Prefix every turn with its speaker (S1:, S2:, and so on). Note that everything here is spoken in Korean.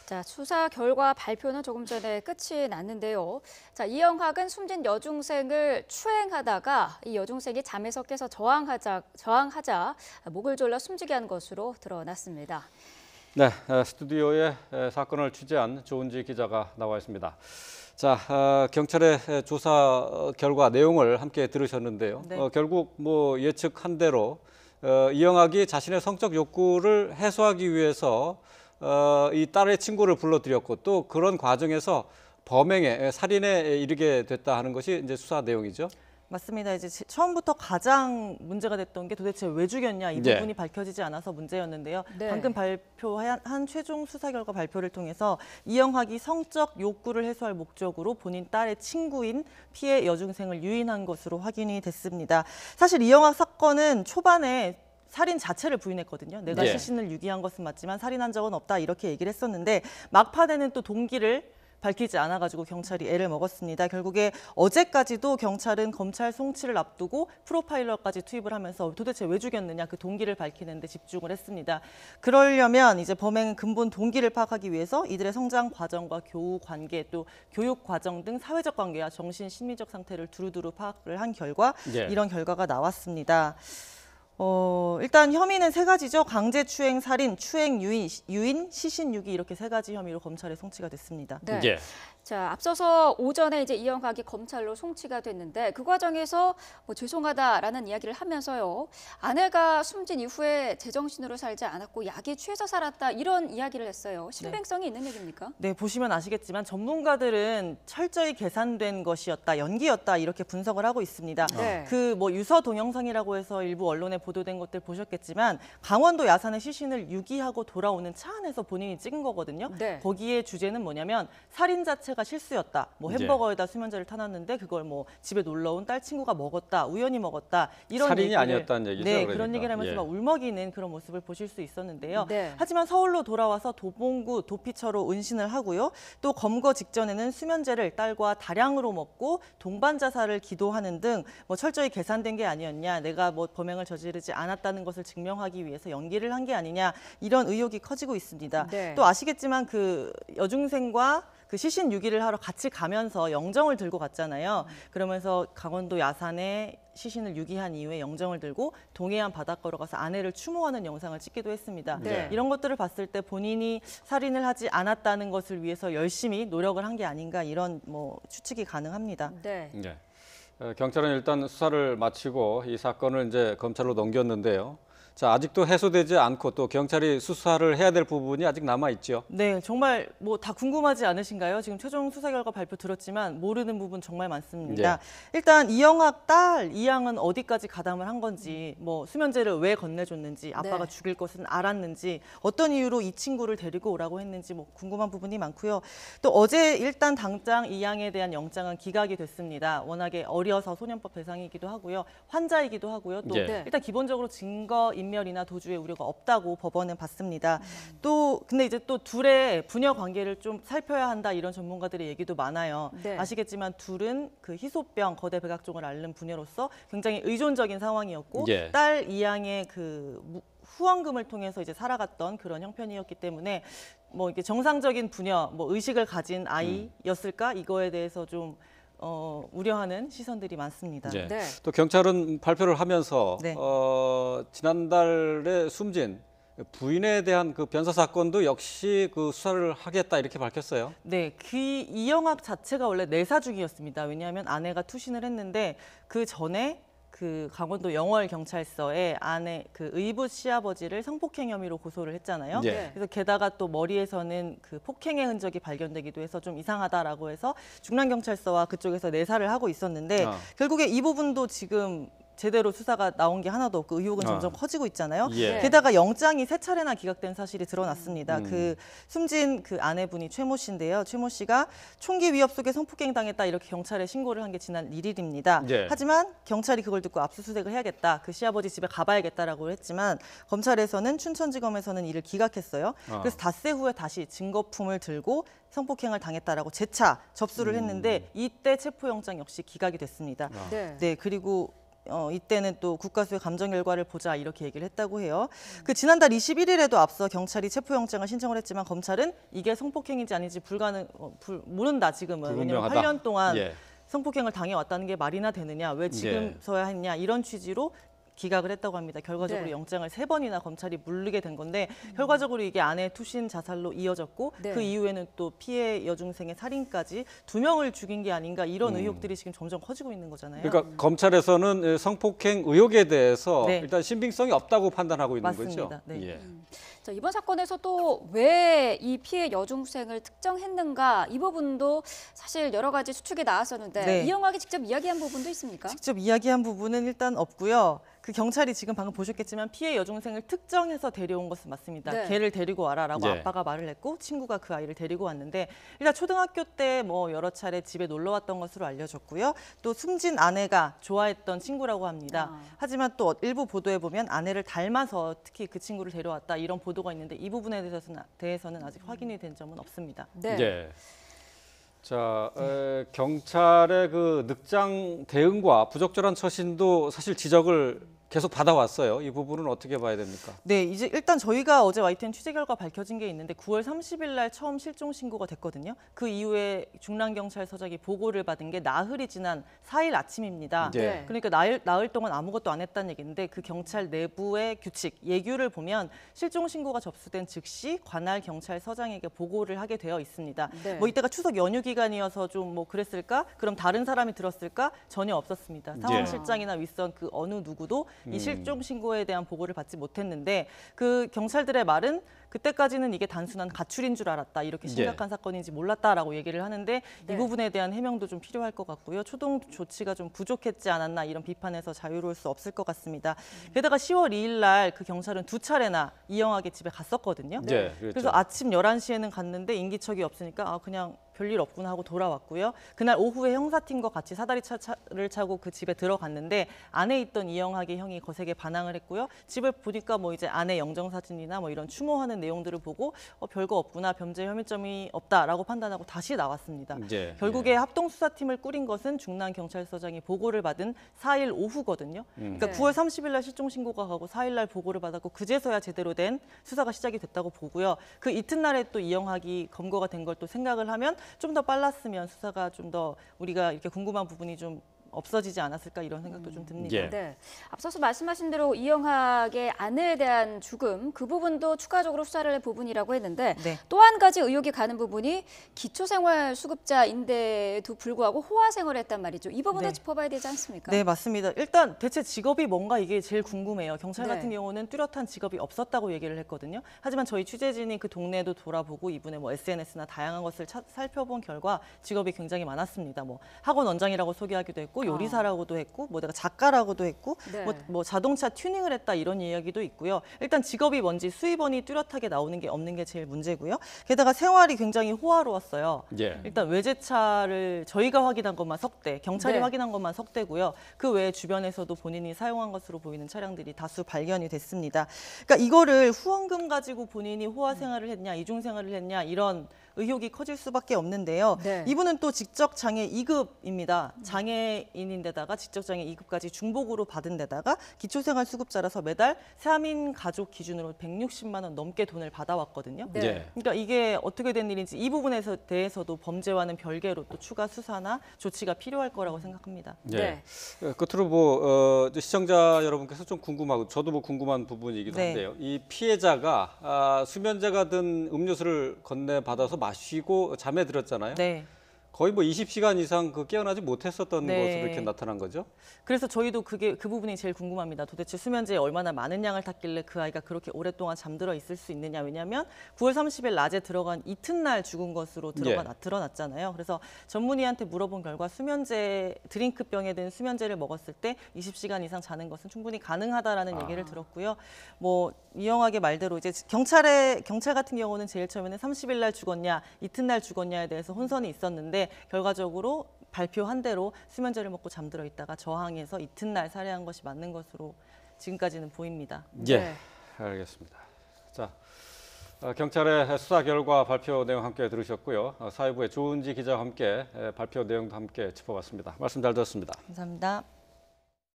S1: 자, 수사 결과 발표는 조금 전에 끝이 났는데요. 자, 이영학은 숨진 여중생을 추행하다가 이 여중생이 잠에서 깨서 저항하자 목을 졸라 숨지게 한 것으로 드러났습니다.
S2: 네, 스튜디오에 사건을 취재한 조은지 기자가 나와 있습니다. 자, 경찰의 조사 결과 내용을 함께 들으셨는데요.
S3: 네.
S2: 결국 뭐 예측한 대로 이영학이 자신의 성적 욕구를 해소하기 위해서 이 딸의 친구를 불러들였고 또 그런 과정에서 범행에 살인에 이르게 됐다 하는 것이 이제 수사 내용이죠.
S3: 맞습니다. 이제 처음부터 가장 문제가 됐던 게 도대체 왜 죽였냐 이 부분이 밝혀지지 않아서 문제였는데요.
S1: 네.
S3: 방금 발표한 최종 수사 결과 발표를 통해서 이영학이 성적 욕구를 해소할 목적으로 본인 딸의 친구인 피해 여중생을 유인한 것으로 확인이 됐습니다. 사실 이영학 사건은 초반에 살인 자체를 부인했거든요. 내가 시신을 유기한 것은 맞지만 살인한 적은 없다 이렇게 얘기를 했었는데 막판에는 또 동기를 밝히지 않아가지고 경찰이 애를 먹었습니다. 결국에 어제까지도 경찰은 검찰 송치를 앞두고 프로파일러까지 투입을 하면서 도대체 왜 죽였느냐 그 동기를 밝히는 데 집중을 했습니다. 그러려면 이제 범행 근본 동기를 파악하기 위해서 이들의 성장 과정과 교우 관계 또 교육 과정 등 사회적 관계와 정신 심리적 상태를 두루두루 파악을 한 결과 이런 결과가 나왔습니다. 일단 혐의는 세 가지죠. 강제추행, 살인, 추행, 유인, 시신 유기 이렇게 세 가지 혐의로 검찰에 송치가 됐습니다.
S1: 네. 자, 앞서서 오전에 이제 이영학이 검찰로 송치가 됐는데 그 과정에서 뭐 죄송하다라는 이야기를 하면서요. 아내가 숨진 이후에 제정신으로 살지 않았고 약에 취해서 살았다 이런 이야기를 했어요. 신빙성이 있는 얘기입니까?
S3: 네, 보시면 아시겠지만 전문가들은 철저히 계산된 것이었다, 연기였다 이렇게 분석을 하고 있습니다. 그 뭐 유서 동영상이라고 해서 일부 언론에 보도된 것들 보셨겠지만 강원도 야산의 시신을 유기하고 돌아오는 차 안에서 본인이 찍은 거거든요. 거기에 주제는 뭐냐면 살인 자체가 실수였다. 뭐 햄버거에다 수면제를 타놨는데 그걸 뭐 집에 놀러 온 딸 친구가 먹었다. 우연히 먹었다. 이런
S2: 살인이
S3: 얘기를,
S2: 아니었다는 얘기죠.
S3: 네,
S2: 그러니까.
S3: 그런 얘기를 하면서 막 울먹이는 그런 모습을 보실 수 있었는데요. 하지만 서울로 돌아와서 도봉구 도피처로 은신을 하고요. 또 검거 직전에는 수면제를 딸과 다량으로 먹고 동반 자살을 기도하는 등 뭐 철저히 계산된 게 아니었냐. 내가 뭐 범행을 저지르지 않았다는 것을 증명하기 위해서 연기를 한 게 아니냐. 이런 의혹이 커지고 있습니다. 또 아시겠지만 그 여중생과 그 시신 유기를 하러 같이 가면서 영정을 들고 갔잖아요. 그러면서 강원도 야산에 시신을 유기한 이후에 영정을 들고 동해안 바닷가로 가서 아내를 추모하는 영상을 찍기도 했습니다. 이런 것들을 봤을 때 본인이 살인을 하지 않았다는 것을 위해서 열심히 노력을 한 게 아닌가 이런 뭐 추측이 가능합니다.
S2: 경찰은 일단 수사를 마치고 이 사건을 이제 검찰로 넘겼는데요. 자, 아직도 해소되지 않고 또 경찰이 수사를 해야 될 부분이 아직 남아 있죠.
S3: 네, 정말 뭐 다 궁금하지 않으신가요? 지금 최종 수사 결과 발표 들었지만 모르는 부분 정말 많습니다. 일단 이영학 딸 이양은 어디까지 가담을 한 건지, 뭐 수면제를 왜 건네줬는지, 아빠가 죽일 것은 알았는지, 어떤 이유로 이 친구를 데리고 오라고 했는지 뭐 궁금한 부분이 많고요. 또 어제 일단 당장 이양에 대한 영장은 기각이 됐습니다. 워낙에 어려서 소년법 대상이기도 하고요, 환자이기도 하고요. 또 일단 기본적으로 증거 인멸이나 도주의 우려가 없다고 법원은 봤습니다. 또 근데 이제 또 둘의 부녀 관계를 좀 살펴야 한다 이런 전문가들의 얘기도 많아요. 아시겠지만 둘은 그 희소병 거대 백악종을 앓는 부녀로서 굉장히 의존적인 상황이었고 딸 이양의 그 후원금을 통해서 이제 살아갔던 그런 형편이었기 때문에 뭐 이게 정상적인 부녀, 뭐 의식을 가진 아이였을까 이거에 대해서 좀 우려하는 시선들이 많습니다.
S2: 또 경찰은 발표를 하면서 지난달에 숨진 부인에 대한 그 변사 사건도 역시 그 수사를 하겠다 이렇게 밝혔어요.
S3: 네, 그 이영학 자체가 원래 내사주기였습니다. 왜냐하면 아내가 투신을 했는데 그 전에 그 강원도 영월경찰서에 아내 그 의붓 시아버지를 성폭행 혐의로 고소를 했잖아요. 그래서 게다가 또 머리에서는 그 폭행의 흔적이 발견되기도 해서 좀 이상하다라고 해서 중랑경찰서와 그쪽에서 내사를 하고 있었는데 결국에 이 부분도 지금 제대로 수사가 나온 게 하나도 없고 의혹은 점점 커지고 있잖아요. 게다가 영장이 3차례나 기각된 사실이 드러났습니다. 그 숨진 그 아내분이 최모 씨인데요. 최모 씨가 총기 위협 속에 성폭행 당했다 이렇게 경찰에 신고를 한 게 지난 1일입니다. 하지만 경찰이 그걸 듣고 압수수색을 해야겠다. 그 시아버지 집에 가봐야겠다라고 했지만 검찰에서는 춘천지검에서는 이를 기각했어요. 그래서 닷새 후에 다시 증거품을 들고 성폭행을 당했다라고 재차 접수를 했는데 이때 체포영장 역시 기각이 됐습니다. 네, 그리고 이때는 또 국가수의 감정 결과를 보자 이렇게 얘기를 했다고 해요. 그 지난달 21일에도 앞서 경찰이 체포영장을 신청을 했지만 검찰은 이게 성폭행인지 아닌지 모른다 지금은. 왜냐하면
S2: 불분명하다.
S3: 8년 동안
S2: 예.
S3: 성폭행을 당해왔다는 게 말이나 되느냐, 왜 지금서야 했냐 이런 취지로 기각을 했다고 합니다. 결과적으로
S1: 네.
S3: 영장을 3번이나 검찰이 물리게 된 건데 결과적으로 이게 아내의 투신 자살로 이어졌고
S1: 네.
S3: 그 이후에는 또 피해 여중생의 살인까지 2명을 죽인 게 아닌가 이런 의혹들이 지금 점점 커지고 있는 거잖아요.
S2: 그러니까 검찰에서는 성폭행 의혹에 대해서
S3: 네.
S2: 일단 신빙성이 없다고 판단하고 있는
S3: 맞습니다.
S2: 거죠.
S3: 네.
S2: 예.
S1: 자, 이번 사건에서 또 왜 이 피해 여중생을 특정했는가 이 부분도 사실 여러 가지 수축이 나왔었는데
S3: 네.
S1: 이영학이 직접 이야기한 부분도 있습니까?
S3: 직접 이야기한 부분은 일단 없고요. 그 경찰이 지금 방금 보셨겠지만 피해 여중생을 특정해서 데려온 것은 맞습니다.
S1: 네.
S3: 걔를 데리고 와라라고
S2: 네.
S3: 아빠가 말을 했고 친구가 그 아이를 데리고 왔는데 일단 초등학교 때 뭐 여러 차례 집에 놀러 왔던 것으로 알려졌고요. 또 숨진 아내가 좋아했던 친구라고 합니다.
S1: 아.
S3: 하지만 또 일부 보도에 보면 아내를 닮아서 특히 그 친구를 데려왔다 이런 보도가 있는데 이 부분에 대해서는 아직 확인이 된 점은 없습니다.
S1: 네.
S2: 예. 자, 경찰의 그 늑장 대응과 부적절한 처신도 사실 지적을 계속 받아왔어요. 이 부분은 어떻게 봐야 됩니까?
S3: 네, 이제 일단 저희가 어제 YTN 취재 결과 밝혀진 게 있는데 9월 30일 날 처음 실종 신고가 됐거든요. 그 이후에 중랑경찰서장이 보고를 받은 게 나흘이 지난 4일 아침입니다.
S2: 네.
S3: 그러니까 나흘 동안 아무것도 안 했다는 얘기인데 그 경찰 내부의 규칙, 예규를 보면 실종 신고가 접수된 즉시 관할 경찰서장에게 보고를 하게 되어 있습니다.
S1: 네.
S3: 뭐 이때가 추석 연휴 기간이어서 좀 뭐 그랬을까? 그럼 다른 사람이 들었을까? 전혀 없었습니다. 상황실장이나 윗선 그 어느 누구도 이 실종 신고에 대한 보고를 받지 못했는데 그 경찰들의 말은 그때까지는 이게 단순한 가출인 줄 알았다. 이렇게 심각한 사건인지 몰랐다라고 얘기를 하는데
S1: 네.
S3: 이 부분에 대한 해명도 좀 필요할 것 같고요. 초동 조치가 좀 부족했지 않았나 이런 비판에서 자유로울 수 없을 것 같습니다. 게다가 10월 2일 날 그 경찰은 2차례나 이영학의 집에 갔었거든요.
S2: 네, 그렇죠.
S3: 그래서 아침 11시에는 갔는데 인기척이 없으니까 그냥 별일 없구나 하고 돌아왔고요. 그날 오후에 형사팀과 같이 사다리차를 차고 그 집에 들어갔는데 안에 있던 이영학의 형이 거세게 반항을 했고요. 집을 보니까 뭐 이제 아내 영정사진이나 뭐 이런 추모하는 내용들을 보고 별거 없구나, 범죄 혐의점이 없다라고 판단하고 다시 나왔습니다.
S2: 예,
S3: 결국에 합동수사팀을 꾸린 것은 중랑경찰서장이 보고를 받은 4일 오후거든요. 그러니까
S1: 네.
S3: 9월 30일 날 실종 신고가 가고 4일 날 보고를 받았고 그제서야 제대로 된 수사가 시작이 됐다고 보고요. 그 이튿날에 또 이영학이 검거가 된 걸 또 생각을 하면 좀 더 빨랐으면 수사가 좀 더 우리가 이렇게 궁금한 부분이 좀 없어지지 않았을까 이런 생각도 좀 듭니다.
S2: 예.
S1: 네. 앞서서 말씀하신 대로 이영학의 아내에 대한 죽음 그 부분도 추가적으로 수사를 할 부분이라고 했는데
S3: 네.
S1: 또 한 가지 의혹이 가는 부분이 기초생활수급자인데도 불구하고 호화 생활을 했단 말이죠. 이 부분도
S3: 네.
S1: 짚어봐야 되지 않습니까?
S3: 네, 맞습니다. 일단 대체 직업이 뭔가 이게 제일 궁금해요. 경찰
S1: 네.
S3: 같은 경우는 뚜렷한 직업이 없었다고 얘기를 했거든요. 하지만 저희 취재진이 그 동네도 돌아보고 이분의 뭐 SNS나 다양한 것을 살펴본 결과 직업이 굉장히 많았습니다. 뭐 학원 원장이라고 소개하기도 했고 요리사라고도 했고 뭐 내가 작가라고도 했고
S1: 네.
S3: 뭐 자동차 튜닝을 했다 이런 이야기도 있고요. 일단 직업이 뭔지 수입원이 뚜렷하게 나오는 게 없는 게 제일 문제고요. 게다가 생활이 굉장히 호화로웠어요.
S2: 예.
S3: 일단 외제차를 저희가 확인한 것만 석 대, 경찰이
S1: 네.
S3: 확인한 것만 석 대고요. 그 외에 주변에서도 본인이 사용한 것으로 보이는 차량들이 다수 발견이 됐습니다. 그러니까 이거를 후원금 가지고 본인이 호화 생활을 했냐, 이중 생활을 했냐 이런 의혹이 커질 수밖에 없는데요.
S1: 네.
S3: 이분은 또 직접장애 2급입니다. 장애인인데다가 직접장애 2급까지 중복으로 받은 데다가 기초생활수급자라서 매달 3인 가족 기준으로 160만 원 넘게 돈을 받아왔거든요.
S1: 네.
S2: 예.
S3: 그러니까 이게 어떻게 된 일인지 이 부분에 대해서도 범죄와는 별개로 또 추가 수사나 조치가 필요할 거라고 생각합니다.
S2: 예.
S1: 네.
S2: 끝으로 뭐 시청자 여러분께서 좀 궁금하고 저도 뭐 궁금한 부분이기도
S3: 네.
S2: 한데요. 이 피해자가 수면제가 든 음료수를 건네 받아서 마시고 잠에 들었잖아요.
S3: 네.
S2: 거의 뭐 20시간 이상 깨어나지 못했었던
S3: 네.
S2: 것으로 이렇게 나타난 거죠.
S3: 그래서 저희도 그 부분이 제일 궁금합니다. 도대체 수면제에 얼마나 많은 양을 탔길래 그 아이가 그렇게 오랫동안 잠들어 있을 수 있느냐. 왜냐하면 9월 30일 낮에 들어간 이튿날 죽은 것으로 드러났잖아요. 그래서 전문의한테 물어본 결과 수면제, 드링크병에 든 수면제를 먹었을 때 20시간 이상 자는 것은 충분히 가능하다라는 얘기를 들었고요. 뭐 이영학의 말대로 이제 경찰 같은 경우는 제일 처음에는 30일 날 죽었냐, 이튿날 죽었냐에 대해서 혼선이 있었는데 결과적으로 발표한 대로 수면제를 먹고 잠들어 있다가 저항해서 이튿날 살해한 것이 맞는 것으로 지금까지는 보입니다.
S2: 예,
S1: 네.
S2: 알겠습니다. 자, 경찰의 수사 결과 발표 내용 함께 들으셨고요. 사회부의 조은지 기자와 함께 발표 내용도 함께 짚어봤습니다. 말씀 잘 들었습니다.
S3: 감사합니다.